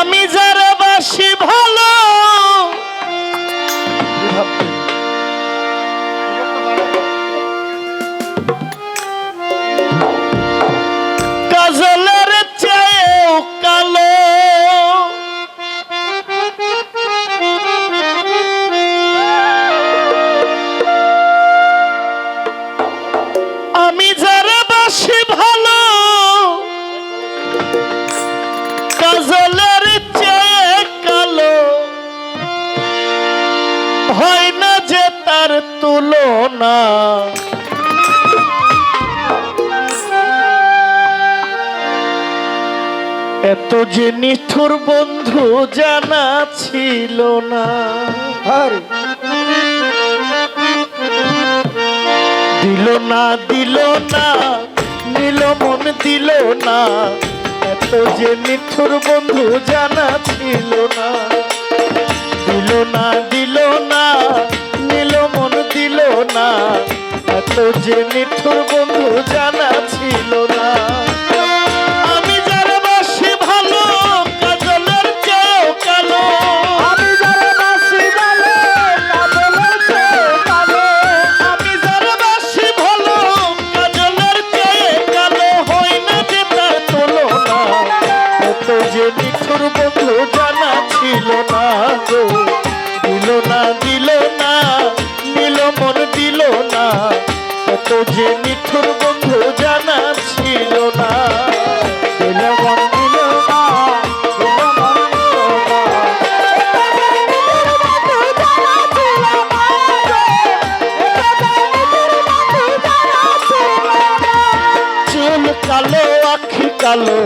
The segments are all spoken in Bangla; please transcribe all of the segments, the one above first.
আমি যারা বাসি ভালো কাজলের চেয়েও কালো, আমি যারা বাসি ভালো কাজলের চেয়ে কালো, হয় না যে তার তুলনা। এত যে নিঠুর বন্ধু জানা ছিল না। দিল না দিল না নিল মন দিল না, এত যে নিঠুর বন্ধু জানা ছিল না। দিল না দিল না নিল মন দিল না, এত যে নিঠুর বন্ধু জানা ছিল না। আমি যারা বাসি ভালো কাজলের চেয়েও কালো, আমি যারা বাসি ভালো কাজলের চেয়েও কালো, আমি যারা বাসি ভালো কাজলের চেয়ে কালো, হয় না যে তার তুলনা। এত যে নিঠুর বন্ধু জানা ছিল না গো, দিল না দিল না নিল মন দিল না, এত যে নিঠুর বন্ধু জানা ছিল না। দিল মন দিল না, দিল মন দিল না, চুল কালো আখি কালো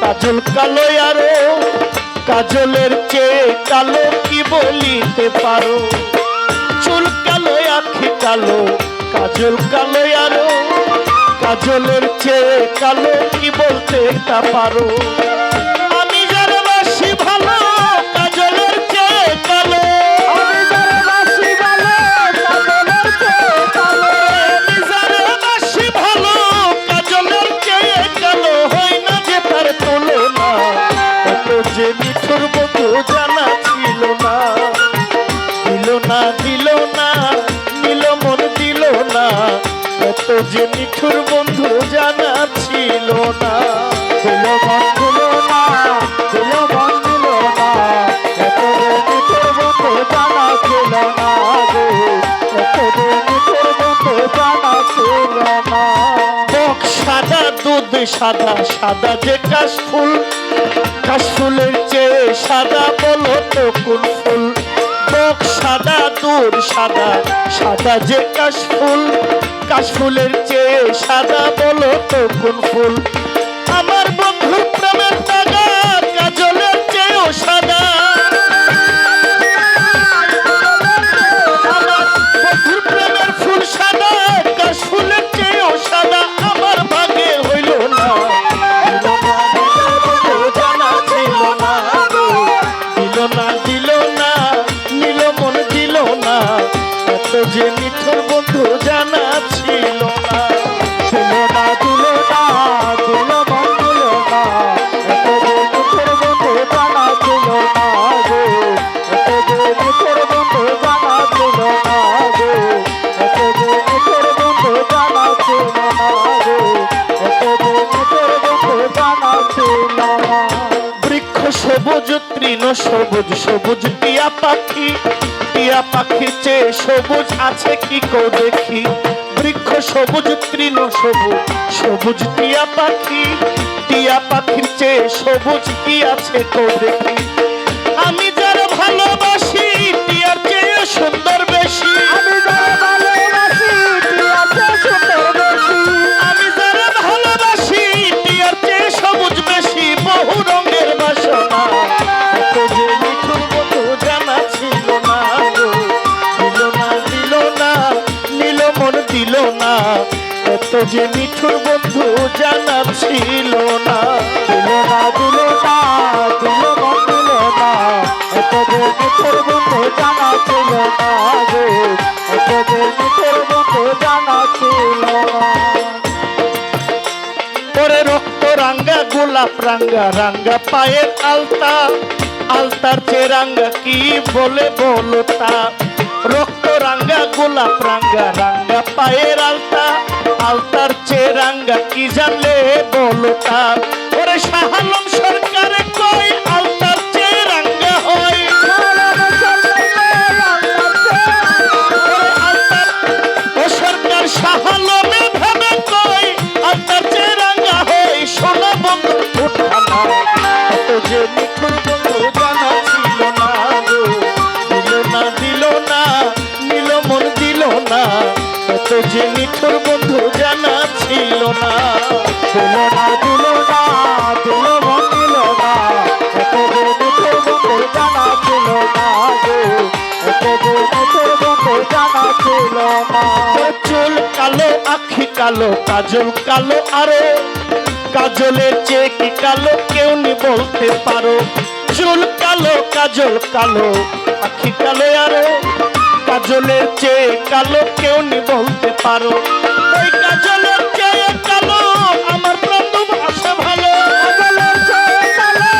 কাজল কালো আরো, কাজলের চেয়ে কালো কি বলিতে পারো। চুল কালো আখি কালো কাজল কালো আরো, কাজলের চেয়ে কালো কি বলতে তা পারো। আমি যারা বাসি ভালো কাজলের চেয়ে কালো, আমি যারা বাসি ভালো কাজলের চেয়ে কালো, আমি যারা বাসি ভালো কাজলের চেয়ে কালো, হয় না যে তার তুলনা। এত যে নিঠুর বন্ধু জানা ছিল না, দিল না দিল না নিল মন দিল না, এত যে নিঠুর বন্ধু জানা ছিল না। দিল মন দিল না, দিল মন দিল না, এত যে নিঠুর বন্ধু জানা ছিল না গো, এত যে নিঠুর বন্ধু জানা ছিল না। বক সাদা দুধ সাদা সাদা যে কাশফুল, কাশফুলের চেয়ে সাদা বলো তো কোন ফুল। বক সাদা দুধ সাদা সাদা যে কাশফুল, কাশফুলের চেয়ে সাদা বলো তো কোন ফুল। আমার বন্ধুর প্রেমের দাগা কাজলের চেয়েও সাদা, আমার বন্ধুর প্রেমের ফুল সাদা কাশফুলের চেয়েও সাদা, আমার ভাগে হইল না। জানা ছিল না গো, দিল না দিল না নিল মন দিল না, এত যে নিঠুর বন্ধু জানা ছিল না। ছিল না দিল না দিল মন দিল না, এত যে নিঠুর বন্ধু জানা ছিল না গো, এত যে নিঠুর বন্ধু জানা ছিল না গো, এত যে নিঠুর বন্ধু জানা ছিল না গো, এত যে নিঠুর বন্ধু জানা ছিল না। বৃক্ষ সবুজ তৃণ সবুজ সবুজ টিয়া পাখি, টিয়া পাখির চেয়ে সবুজ আছে কি কো দেখি। বৃক্ষ সবুজ তৃণ সবুজ সবুজ টিয়া পাখি, টিয়া পাখির চেয়ে সবুজ কি আছে কো দেখি। আমি যারা ভালোবাসি টিয়ার চেয়ে সুন্দর বেশি, আমি যারা ভালোবাসি টিয়ার চেয়ে সুন্দর বেশি, আমি যারা ভালোবাসি টিয়ার চেয়ে সবুজ বেশি, বহু রঙের বাসনা। এত যে নিঠুর বন্ধু জানা ছিল না গো, দিল না দিল না নিল মন দিল না, এত যে নিঠুর বন্ধু জানা ছিল না। দিল না দিল না দিল মন দিল না, এত যে নিঠুর বন্ধু জানা ছিল না গো, এত যে নিঠুর বন্ধু জানা ছিল না। গোলাপ রাঙ্গা রাঙ্গা পায়ের আলতা, আলতার চেয়ে রাঙ্গা কি বলে বলো তা। রক্ত রাঙ্গা গোলাপ রাঙ্গা রাঙ্গা পায়ের আলতা, আলতার চেয়ে রাঙ্গা কি জানলে বলো তা। ওরে শাহ আলম সরকার কই আলতার চেয়ে রাঙ্গা হয়, ও সরকার শাহ আলমে ভেবে কই আলতার চেয়ে রাঙ্গা হয়। সোনা বন্ধু উঠানা এত যে নিখুঁত বন্ধু জানা ছিল না গো, দিল না দিল না নিল মন দিল না, এত যে নিঠুর বন্ধু জানা ছিল না। দিল না দিল না দিল মন দিল না, এত যে নিঠুর বন্ধু জানা ছিল না গো, এত যে নিঠুর বন্ধু জানা ছিল না। তোর চুল কালো আখি কালো কাজল কালো আরো, কাজলের চেয়ে কি কালো কেউ নি বলতে পারো। চুল কালো কাজল কালো আখি কালো আরো, কাজলের চেয়ে কালো কেউ নি বলতে পারো। ওই কাজলের চেয়ে কালো আমার প্রাণ ভাষা ভালো, কাজলের চেয়ে কালো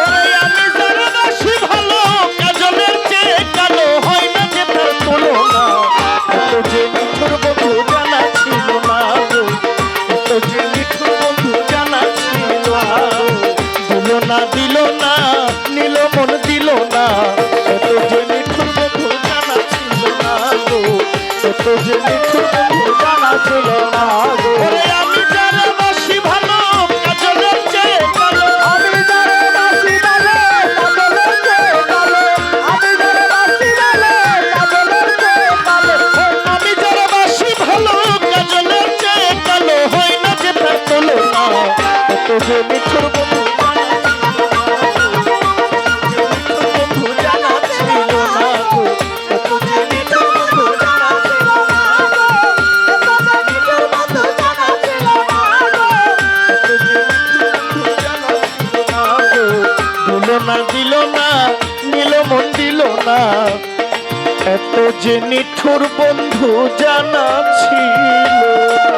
ওরে আমি যারা বাসি ভালো, কাজলের চেয়ে কালো হয় না যে তার তুলনা। এত যে নিঠুর বন্ধু জানা ছিল না গো, এত যে নিঠুর বন্ধু জানা ছিল না। দিল না দিল না নিল মন দিল না, এত যে নিঠুর বন্ধু জানা ছিল না গো, এত যে নিঠুর বন্ধু জানা ছিল না গো। ওরে আমি যারা বাসি ভালো, কাজলের চেয়ে কালো, আমি যারা বাসি ভালো, কাজলের চেয়ে কালো, আমি যারা বাসি ভালো, কাজলের চেয়ে কালো। আমি যারা বাসি ভালো, কাজলের চেয়ে কালো হয় না যে তার তুলনা। এত যে নিঠুর বন্ধু জানা ছিল না গো, এত যে নিঠুর বন্ধু জানা ছিল না গো, এত যে নিঠুর বন্ধু জানা ছিল না গো, এত যে নিঠুর বন্ধু জানা ছিল না গো। দিল না দিল না নিল মন দিল না, এত যে নিঠুর বন্ধু জানা ছিল।